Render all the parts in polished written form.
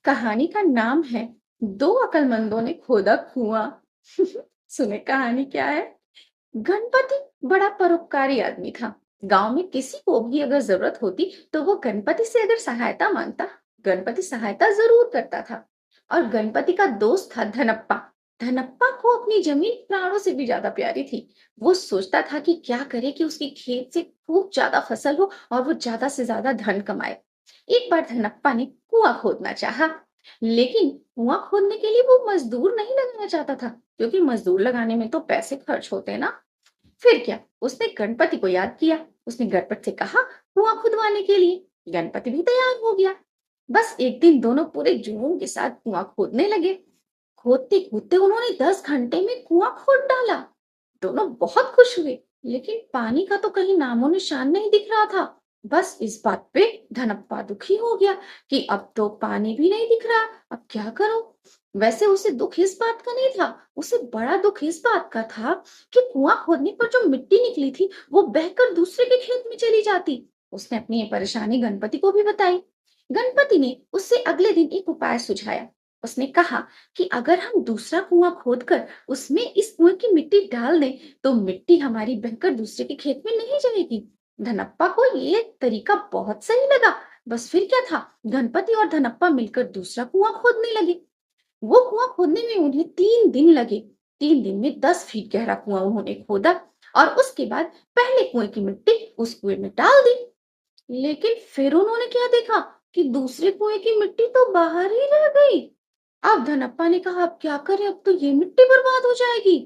कहानी का नाम है दो अकलमंदों ने खोदा कुआं। सुने कहानी क्या है। गणपति बड़ा परोपकारी आदमी था। गांव में किसी को भी अगर जरूरत होती तो वो गणपति से अगर सहायता मांगता, गणपति सहायता जरूर करता था। और गणपति का दोस्त था धनप्पा। धनप्पा को अपनी जमीन प्राणों से भी ज्यादा प्यारी थी। वो सोचता था कि क्या करे कि उसके खेत से खूब ज्यादा फसल हो और वो ज्यादा से ज्यादा धन कमाए। एक बार धनप्पा ने कुआं खोदना चाहा, लेकिन कुआं खोदने के लिए वो मजदूर नहीं लगाना चाहता था, क्योंकि मजदूर लगाने में तो पैसे खर्च होते हैं ना। फिर क्या, उसने गणपति को याद किया। उसने गणपति से कहा कुआं खुदवाने के लिए। गणपति भी तैयार हो गया। बस एक दिन दोनों पूरे जुनून के साथ कुआं खोदने लगे। खोदते खोदते उन्होंने 10 घंटे में कुआं खोद डाला। दोनों बहुत खुश हुए, लेकिन पानी का तो कहीं नामो निशान नहीं दिख रहा था। बस इस बात पे धनप्पा दुखी हो गया कि अब तो पानी भी नहीं दिख रहा, अब क्या करूं। वैसे उसे दुख इस बात का नहीं था, उसे बड़ा दुख इस बात का था कि कुआं खोदने पर जो मिट्टी निकली थी वो बहकर दूसरे के खेत में चली जाती। उसने अपनी ये परेशानी गणपति को भी बताई। गणपति ने उससे अगले दिन एक उपाय सुझाया। उसने कहा कि अगर हम दूसरा कुआं खोदकर उसमें इस कुएं की मिट्टी डाल दें तो मिट्टी हमारी बहकर दूसरे के खेत में नहीं जाएगी। धनप्पा को ये तरीका बहुत सही लगा। बस फिर क्या था, गणपति और धनप्पा मिलकर दूसरा कुआं खोदने लगे। वो कुआं खोदने में उन्हें 3 दिन लगे। 3 दिन में 10 फीट गहरा कुआं उन्होंने खोदा और उसके बाद पहले कुएं की मिट्टी उस कुएं में डाल दी। लेकिन फिर उन्होंने क्या देखा कि दूसरे कुएं की मिट्टी तो बाहर ही रह गई। अब धनप्पा ने कहा अब क्या करें, अब तो ये मिट्टी बर्बाद हो जाएगी।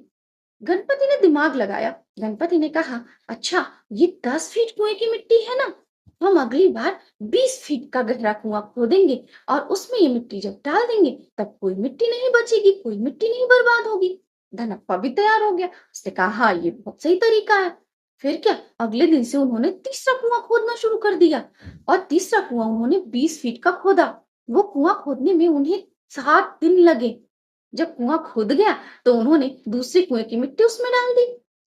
गणपति ने दिमाग लगाया। गणपति ने कहा अच्छा, ये 10 फीट कुएं की मिट्टी है ना, हम अगली बार 20 फीट का गहरा कुआं खोदेंगे और उसमें ये मिट्टी जब डाल देंगे तब कोई मिट्टी नहीं बचेगी, कोई मिट्टी नहीं बर्बाद होगी। धनप्पा भी तैयार हो गया। उसने कहा हाँ, ये बहुत सही तरीका है। फिर क्या, अगले दिन से उन्होंने तीसरा कुआं खोदना शुरू कर दिया और तीसरा कुआं उन्होंने 20 फीट का खोदा। वो कुआं खोदने में उन्हें 7 दिन लगे। जब कुआं खुद गया तो उन्होंने दूसरे कुएं की मिट्टी उसमें डाल दी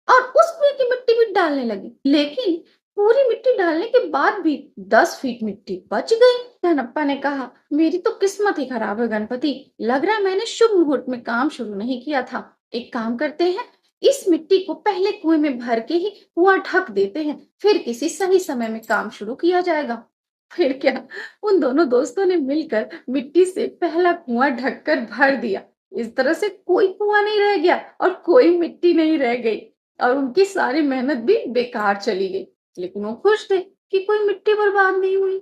और उस कुएं की मिट्टी भी डालने लगी। लेकिन पूरी मिट्टी डालने के बाद भी 10 फीट मिट्टी बच गई। धनप्पा ने कहा मेरी तो किस्मत ही खराब है गणपति, लग रहा है मैंने शुभ मुहूर्त में काम शुरू नहीं किया था। एक काम करते हैं, इस मिट्टी को पहले कुएं में भर के ही कुआं ढक देते हैं, फिर किसी सही समय में काम शुरू किया जाएगा। फिर क्या, उन दोनों दोस्तों ने मिलकर मिट्टी से पहला कुआं ढककर भर दिया। इस तरह से कोई कुआं नहीं रह गया और कोई मिट्टी नहीं रह गई और उनकी सारी मेहनत भी बेकार चली गई। लेकिन वो खुश थे कि कोई मिट्टी बर्बाद नहीं हुई।